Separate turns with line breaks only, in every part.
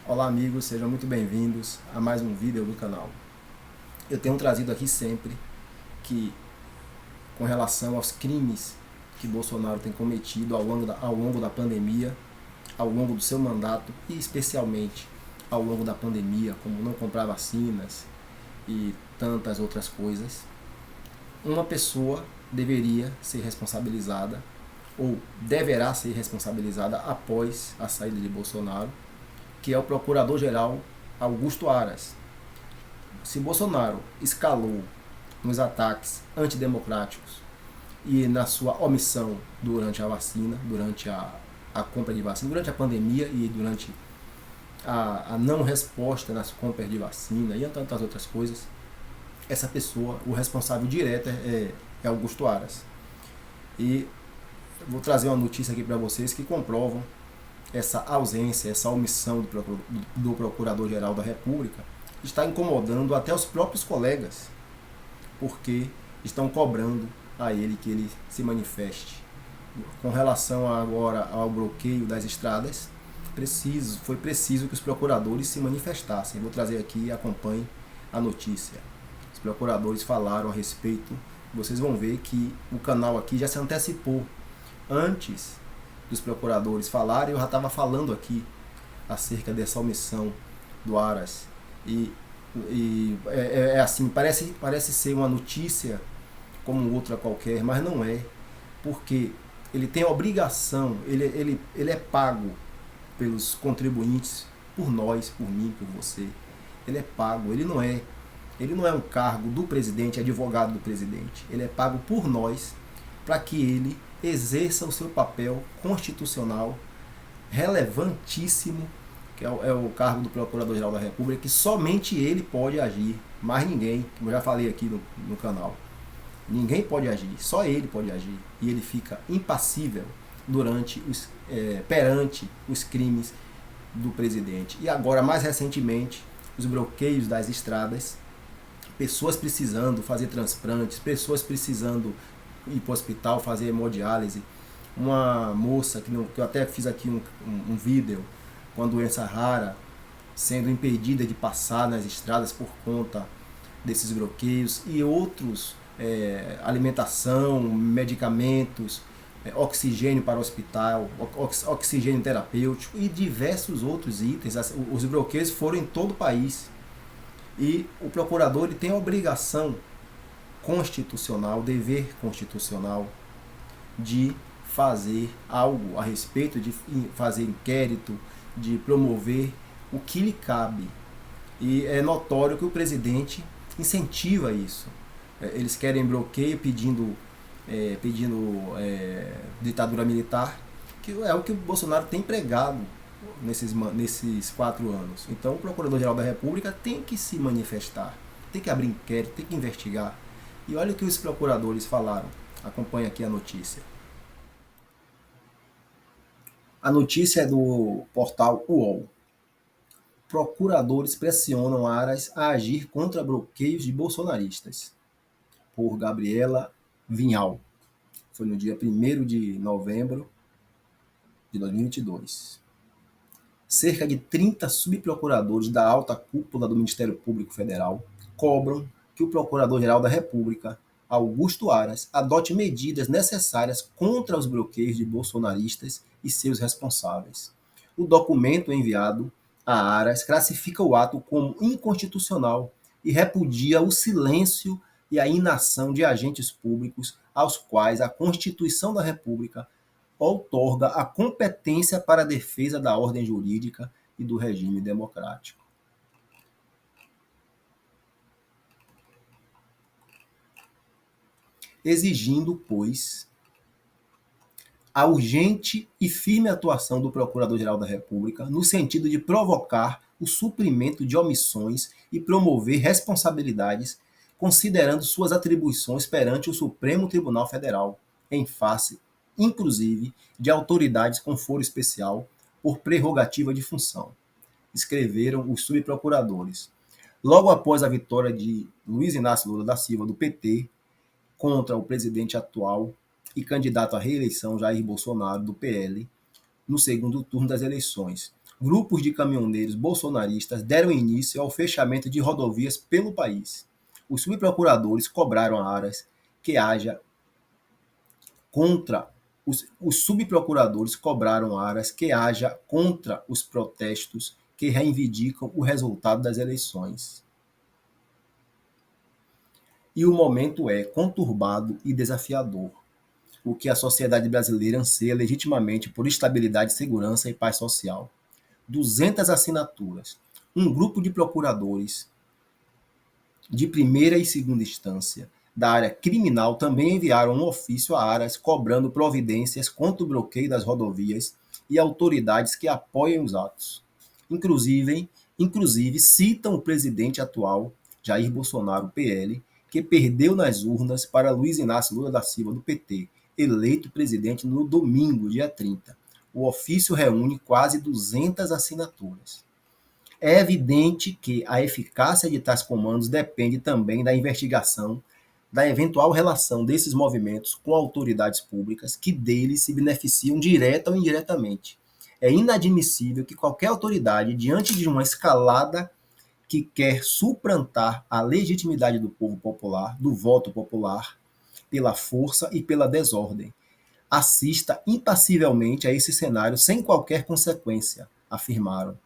Olá amigos, sejam muito bem-vindos a mais um vídeo do canal. Eu tenho trazido aqui sempre que, com relação aos crimes que Bolsonaro tem cometido ao longo da pandemia, ao longo do seu mandato e especialmente ao longo da pandemia, como não comprar vacinas e tantas outras coisas, uma pessoa deveria ser responsabilizada ou deverá ser responsabilizada após a saída de Bolsonaro, que é o Procurador-Geral Augusto Aras. Se Bolsonaro escalou nos ataques antidemocráticos e na sua omissão durante a vacina, durante a compra de vacina, durante a pandemia e durante a não resposta nas compras de vacina e tantas outras coisas, essa pessoa, o responsável direto é Augusto Aras. E vou trazer uma notícia aqui para vocês que comprovam essa ausência, essa omissão do Procurador-Geral da República está incomodando até os próprios colegas, porque estão cobrando a ele que ele se manifeste. Com relação agora ao bloqueio das estradas, foi preciso que os procuradores se manifestassem. Vou trazer aqui, acompanhe a notícia. Os procuradores falaram a respeito, vocês vão ver que o canal aqui já se antecipou. Antes dos procuradores falarem, eu já estava falando aqui acerca dessa omissão do Aras. É assim, parece ser uma notícia como outra qualquer, mas não é, porque ele tem a obrigação, ele é pago pelos contribuintes, por nós, por mim, por você. Ele é pago, ele não é um cargo do presidente, advogado do presidente. Ele é pago por nós para que ele exerça o seu papel constitucional relevantíssimo, que é o cargo do Procurador-Geral da República, que somente ele pode agir, mais ninguém, como eu já falei aqui no canal. Ninguém pode agir, só ele pode agir. E ele fica impassível perante os crimes do presidente. E agora, mais recentemente, os bloqueios das estradas, pessoas precisando fazer transplantes, pessoas precisando ir para o hospital fazer hemodiálise. Uma moça, que eu até fiz aqui um vídeo, com a doença rara, sendo impedida de passar nas estradas por conta desses bloqueios, e outros, alimentação, medicamentos, oxigênio para o hospital, oxigênio terapêutico e diversos outros itens. Os bloqueios foram em todo o país. E o procurador ele tem a obrigação constitucional, dever constitucional, de fazer algo a respeito, de fazer inquérito, de promover o que lhe cabe. E é notório que o presidente incentiva isso. Eles querem bloqueio pedindo ditadura militar, que é o que o Bolsonaro tem pregado nesses 4 anos. Então o Procurador-Geral da República tem que se manifestar, tem que abrir inquérito, tem que investigar. E olha o que os procuradores falaram. Acompanhe aqui a notícia. A notícia é do portal UOL. Procuradores pressionam Aras a agir contra bloqueios de bolsonaristas. Por Gabriela Vinhal. Foi no dia 1º de novembro de 2022. Cerca de 30 subprocuradores da alta cúpula do Ministério Público Federal cobram que o Procurador-Geral da República, Augusto Aras, adote medidas necessárias contra os bloqueios de bolsonaristas e seus responsáveis. O documento enviado a Aras classifica o ato como inconstitucional e repudia o silêncio e a inação de agentes públicos aos quais a Constituição da República outorga a competência para a defesa da ordem jurídica e do regime democrático. Exigindo, pois, a urgente e firme atuação do Procurador-Geral da República no sentido de provocar o suprimento de omissões e promover responsabilidades, considerando suas atribuições perante o Supremo Tribunal Federal, em face, inclusive, de autoridades com foro especial por prerrogativa de função, escreveram os subprocuradores. Logo após a vitória de Luiz Inácio Lula da Silva, do PT, contra o presidente atual e candidato à reeleição Jair Bolsonaro, do PL, no segundo turno das eleições. grupos de caminhoneiros bolsonaristas deram início ao fechamento de rodovias pelo país. Os subprocuradores cobraram a Aras que haja contra os subprocuradores cobraram Aras que haja contra os protestos que reivindicam o resultado das eleições. E o momento é conturbado e desafiador, o que a sociedade brasileira anseia legitimamente por estabilidade, segurança e paz social. 200 assinaturas. Um grupo de procuradores de primeira e segunda instância da área criminal também enviaram um ofício a Aras cobrando providências contra o bloqueio das rodovias e autoridades que apoiem os atos. Inclusive citam o presidente atual, Jair Bolsonaro, PL, que perdeu nas urnas para Luiz Inácio Lula da Silva, do PT, eleito presidente no domingo, dia 30. O ofício reúne quase 200 assinaturas. É evidente que a eficácia de tais comandos depende também da investigação da eventual relação desses movimentos com autoridades públicas que deles se beneficiam direta ou indiretamente. É inadmissível que qualquer autoridade, diante de uma escalada que quer suplantar a legitimidade do povo popular, do voto popular, pela força e pela desordem, assista impassivelmente a esse cenário sem qualquer consequência, afirmaram.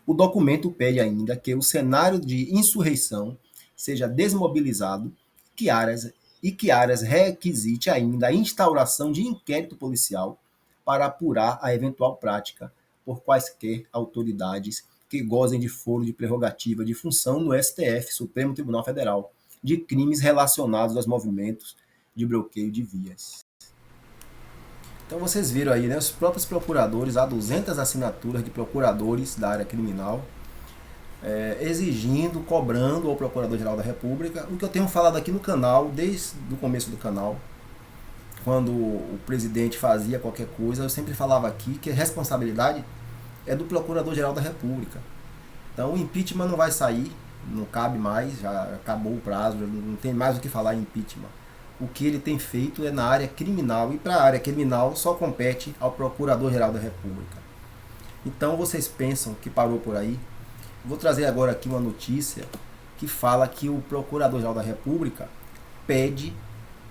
O documento pede ainda que o cenário de insurreição seja desmobilizado que Aras requisite ainda a instauração de inquérito policial para apurar a eventual prática por quaisquer autoridades que gozem de foro de prerrogativa de função no STF, Supremo Tribunal Federal, de crimes relacionados aos movimentos de bloqueio de vias. Então vocês viram aí, né, os próprios procuradores, há 200 assinaturas de procuradores da área criminal, exigindo, cobrando ao Procurador-Geral da República, o que eu tenho falado aqui no canal, desde o começo do canal, quando o presidente fazia qualquer coisa, eu sempre falava aqui que a responsabilidade é do Procurador-Geral da República. Então o impeachment não vai sair, não cabe mais, já acabou o prazo, não tem mais o que falar em impeachment. O que ele tem feito é na área criminal, e para a área criminal só compete ao Procurador-Geral da República. Então vocês pensam que parou por aí? Vou trazer agora aqui uma notícia que fala que o Procurador-Geral da República pede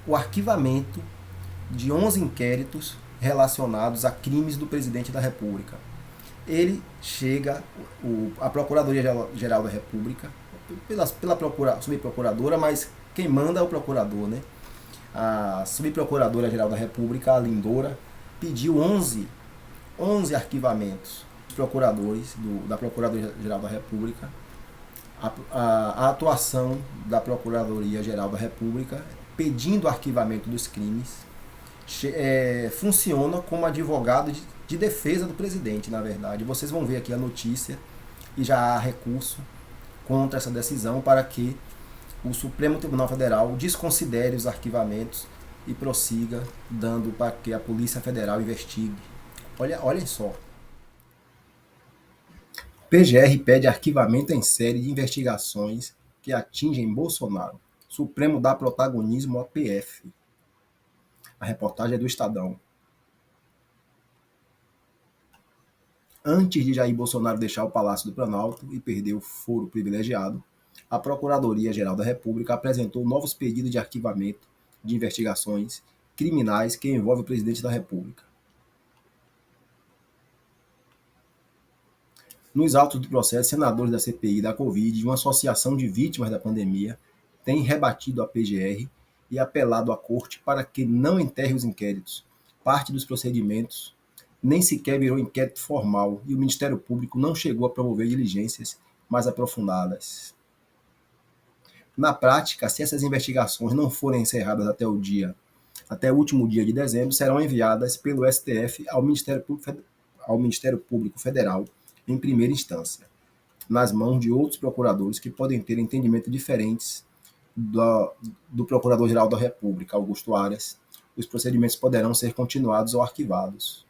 o arquivamento de 11 inquéritos relacionados a crimes do presidente da República. Ele chega, a Procuradoria-Geral da República, pela subprocuradora, mas quem manda é o procurador, né? A subprocuradora-geral da República, a Lindora, pediu 11 arquivamentos dos procuradores da Procuradoria-Geral da República. A atuação da Procuradoria-Geral da República, pedindo arquivamento dos crimes, funciona como advogado de defesa do presidente, na verdade. Vocês vão ver aqui a notícia e já há recurso contra essa decisão para que o Supremo Tribunal Federal desconsidere os arquivamentos e prossiga dando para que a Polícia Federal investigue. Olhem só. PGR pede arquivamento em série de investigações que atingem Bolsonaro. Supremo dá protagonismo à PF. A reportagem é do Estadão. Antes de Jair Bolsonaro deixar o Palácio do Planalto e perder o foro privilegiado, a Procuradoria-Geral da República apresentou novos pedidos de arquivamento de investigações criminais que envolvem o presidente da República. Nos autos do processo, senadores da CPI da Covid e uma associação de vítimas da pandemia têm rebatido a PGR e apelado à Corte para que não enterre os inquéritos. Parte dos procedimentos nem sequer virou inquérito formal e o Ministério Público não chegou a promover diligências mais aprofundadas. Na prática, se essas investigações não forem encerradas até o último dia de dezembro, serão enviadas pelo STF ao Ministério Público Federal em primeira instância, nas mãos de outros procuradores que podem ter entendimentos diferentes do Procurador-Geral da República, Augusto Aras. Os procedimentos poderão ser continuados ou arquivados.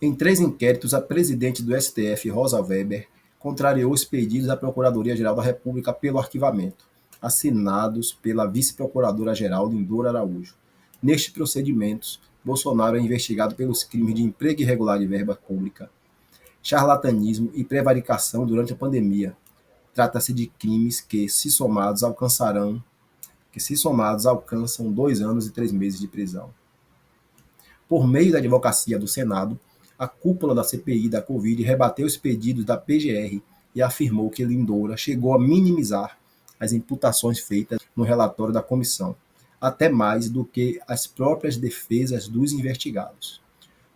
Em 3 inquéritos, a presidente do STF, Rosa Weber, contrariou os pedidos da Procuradoria-Geral da República pelo arquivamento, assinados pela vice-procuradora-geral Lindora Araújo. Nestes procedimentos, Bolsonaro é investigado pelos crimes de emprego irregular de verba pública, charlatanismo e prevaricação durante a pandemia. Trata-se de crimes que se somados alcançam 2 anos e 3 meses de prisão. Por meio da advocacia do Senado, a cúpula da CPI da Covid rebateu os pedidos da PGR e afirmou que Lindora chegou a minimizar as imputações feitas no relatório da comissão, até mais do que as próprias defesas dos investigados.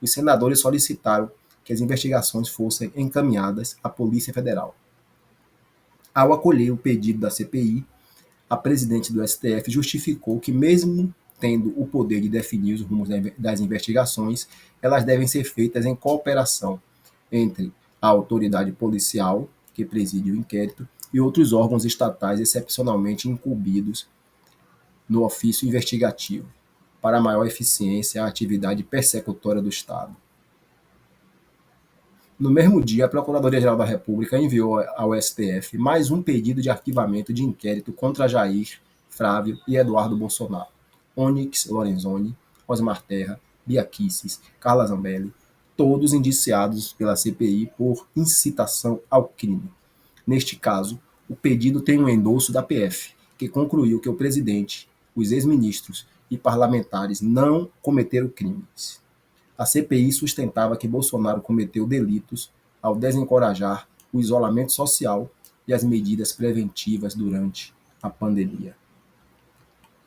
Os senadores solicitaram que as investigações fossem encaminhadas à Polícia Federal. Ao acolher o pedido da CPI, a presidente do STF justificou que, mesmo tendo o poder de definir os rumos das investigações, elas devem ser feitas em cooperação entre a autoridade policial, que preside o inquérito, e outros órgãos estatais excepcionalmente incumbidos no ofício investigativo, para maior eficiência à atividade persecutória do Estado. No mesmo dia, a Procuradoria-Geral da República enviou ao STF mais um pedido de arquivamento de inquérito contra Jair, Flávio e Eduardo Bolsonaro, Onyx Lorenzoni, Osmar Terra, Bia Kicis, Carla Zambelli, todos indiciados pela CPI por incitação ao crime. Neste caso, o pedido tem um endosso da PF, que concluiu que o presidente, os ex-ministros e parlamentares não cometeram crimes. A CPI sustentava que Bolsonaro cometeu delitos ao desencorajar o isolamento social e as medidas preventivas durante a pandemia.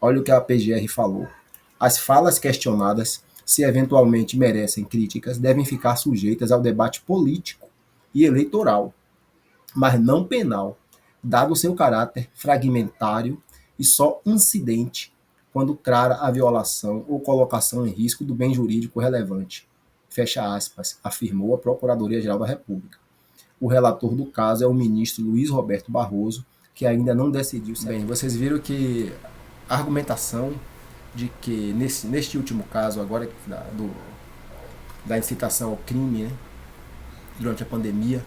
Olha o que a PGR falou. As falas questionadas, se eventualmente merecem críticas, devem ficar sujeitas ao debate político e eleitoral, mas não penal, dado o seu caráter fragmentário e só incidente quando clara a violação ou colocação em risco do bem jurídico relevante. Fecha aspas, afirmou a Procuradoria-Geral da República. O relator do caso é o ministro Luiz Roberto Barroso, que ainda não decidiu. Bem, vocês viram que a argumentação de que neste último caso agora da incitação ao crime, né, durante a pandemia,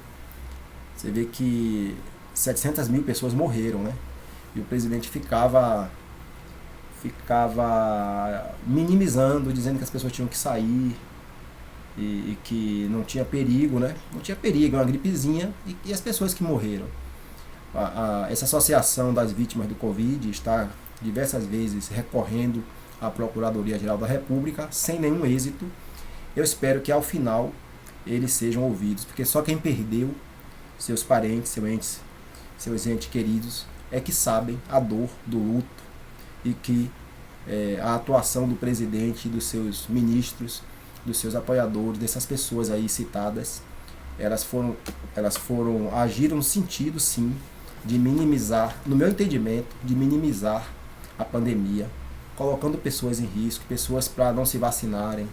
você vê que 700 mil pessoas morreram, né? E o presidente ficava minimizando, dizendo que as pessoas tinham que sair e que não tinha perigo, né? Não tinha perigo, é uma gripezinha e as pessoas que morreram. Essa associação das vítimas do Covid está diversas vezes recorrendo à Procuradoria-Geral da República sem nenhum êxito. Eu espero que ao final eles sejam ouvidos, porque só quem perdeu seus parentes, seus entes queridos, é que sabem a dor do luto e que a atuação do presidente, dos seus ministros, dos seus apoiadores, dessas pessoas aí citadas, agiram no sentido, sim, de minimizar, no meu entendimento, de minimizar a pandemia, colocando pessoas em risco, pessoas para não se vacinarem.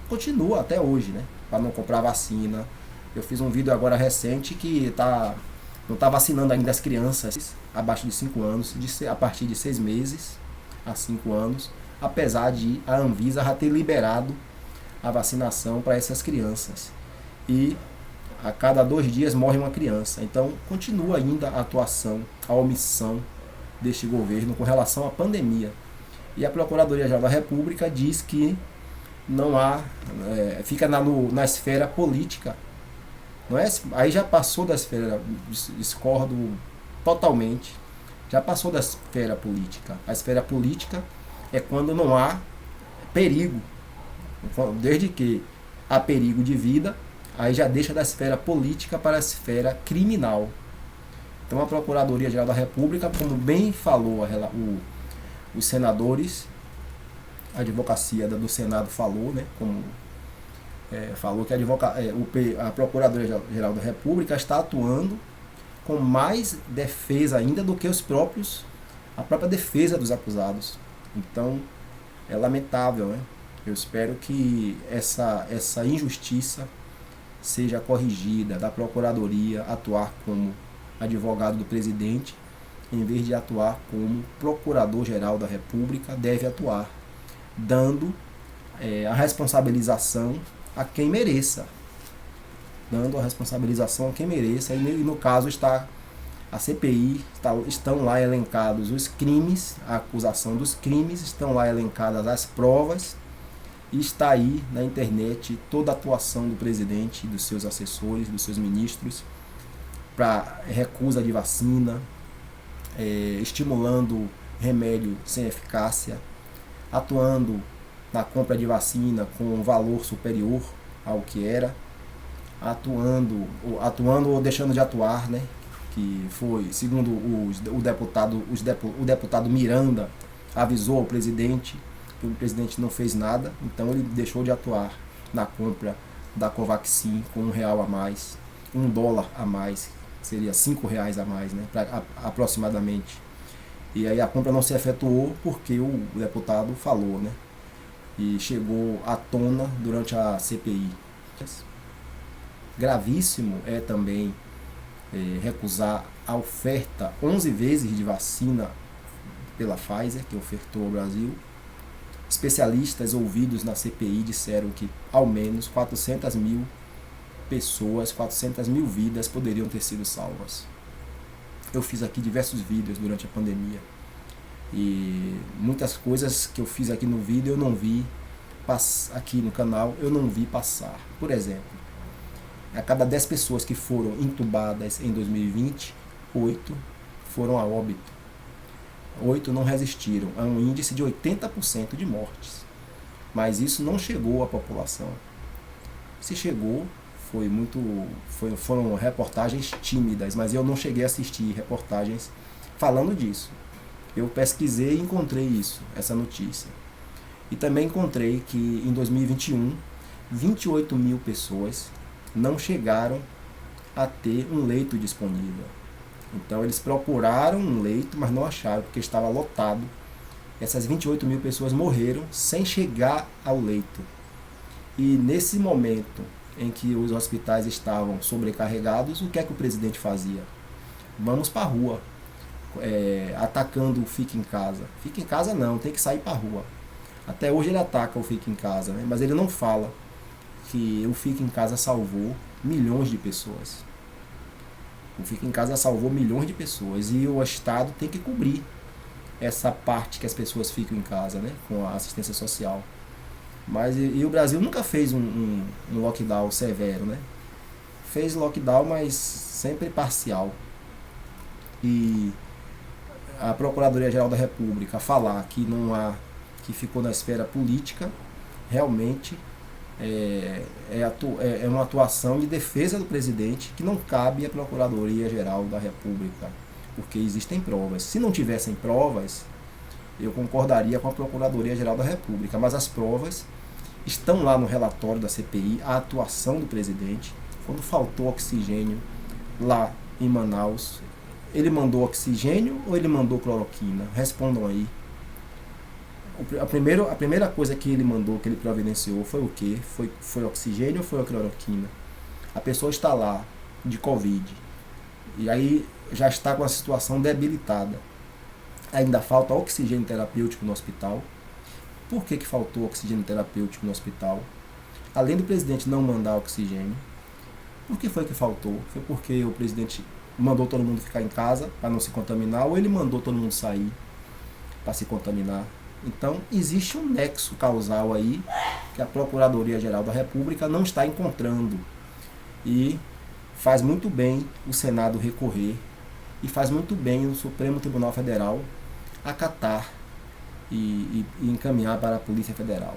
Continua até hoje, né? Para não comprar vacina. Eu fiz um vídeo agora recente que não está vacinando ainda as crianças abaixo de 5 anos, a partir de 6 meses a 5 anos, apesar de a Anvisa já ter liberado a vacinação para essas crianças. E a cada 2 dias morre uma criança. Então continua ainda a atuação, a omissão deste governo com relação à pandemia. E a Procuradoria-Geral da República diz que não há, fica na esfera política. Não é? Aí já passou da esfera, discordo totalmente, já passou da esfera política. A esfera política é quando não há perigo. Desde que há perigo de vida, aí já deixa da esfera política para a esfera criminal. Então a Procuradoria-Geral da República, como bem falou os senadores, a advocacia do Senado falou, né, falou que a Procuradoria-Geral da República está atuando com mais defesa ainda do que a própria defesa dos acusados. Então, é lamentável, né? Eu espero que essa injustiça seja corrigida, da Procuradoria atuar como advogado do presidente, em vez de atuar como Procurador-Geral da República, deve atuar, dando a responsabilização a quem mereça. E no caso está A CPI estão lá elencados os crimes, a acusação dos crimes, estão lá elencadas as provas, e está aí na internet toda a atuação do presidente, dos seus assessores, dos seus ministros, para recusa de vacina, estimulando remédio sem eficácia, atuando na compra de vacina com um valor superior ao que era, atuando ou deixando de atuar, né? Que foi, segundo o deputado Miranda avisou ao presidente, que o presidente não fez nada, então ele deixou de atuar na compra da Covaxin com R$1 a mais, $1 a mais, seria R$5 a mais, né, aproximadamente. E aí a compra não se efetuou porque o deputado falou, né, e chegou à tona durante a CPI. Gravíssimo é também recusar a oferta 11 vezes de vacina pela Pfizer, que ofertou ao Brasil. Especialistas ouvidos na CPI disseram que ao menos 400 mil pessoas, 400 mil vidas poderiam ter sido salvas. Eu fiz aqui diversos vídeos durante a pandemia e muitas coisas que eu fiz aqui no vídeo eu não vi aqui no canal, eu não vi passar. Por exemplo, a cada 10 pessoas que foram entubadas em 2020, 8 foram a óbito. 8 não resistiram a um índice de 80% de mortes. Mas isso não chegou à população. Se chegou, foram reportagens tímidas, mas eu não cheguei a assistir reportagens falando disso. Eu pesquisei e encontrei essa notícia. E também encontrei que em 2021, 28 mil pessoas não chegaram a ter um leito disponível. Então eles procuraram um leito, mas não acharam, porque estava lotado. Essas 28 mil pessoas morreram sem chegar ao leito. E nesse momento em que os hospitais estavam sobrecarregados, o que é que o presidente fazia? Vamos para a rua, atacando o Fique em Casa. Fique em Casa não, tem que sair para a rua. Até hoje ele ataca o Fique em Casa, né? Mas ele não fala que o Fique em Casa salvou milhões de pessoas. O Fique em Casa salvou milhões de pessoas e o Estado tem que cobrir essa parte que as pessoas ficam em casa, né, com a assistência social. Mas o Brasil nunca fez um lockdown severo, né? Fez lockdown, mas sempre parcial. E a Procuradoria-Geral da República falar que não há, que ficou na esfera política, realmente é uma atuação de defesa do presidente que não cabe à Procuradoria-Geral da República, porque existem provas. Se não tivessem provas, eu concordaria com a Procuradoria-Geral da República, mas as provas estão lá no relatório da CPI, a atuação do presidente. Quando faltou oxigênio lá em Manaus, ele mandou oxigênio ou ele mandou cloroquina? Respondam aí. A primeira coisa que ele mandou, que ele providenciou, foi o quê? Foi oxigênio ou foi a cloroquina? A pessoa está lá de Covid e aí já está com a situação debilitada. Ainda falta oxigênio terapêutico no hospital. Por que faltou oxigênio terapêutico no hospital? Além do presidente não mandar oxigênio, por que foi que faltou? Foi porque o presidente mandou todo mundo ficar em casa para não se contaminar, ou ele mandou todo mundo sair para se contaminar? Então, existe um nexo causal aí que a Procuradoria-Geral da República não está encontrando. E faz muito bem o Senado recorrer e faz muito bem o Supremo Tribunal Federal acatar e encaminhar para a Polícia Federal.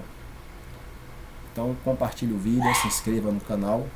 Então, compartilhe o vídeo, se inscreva no canal.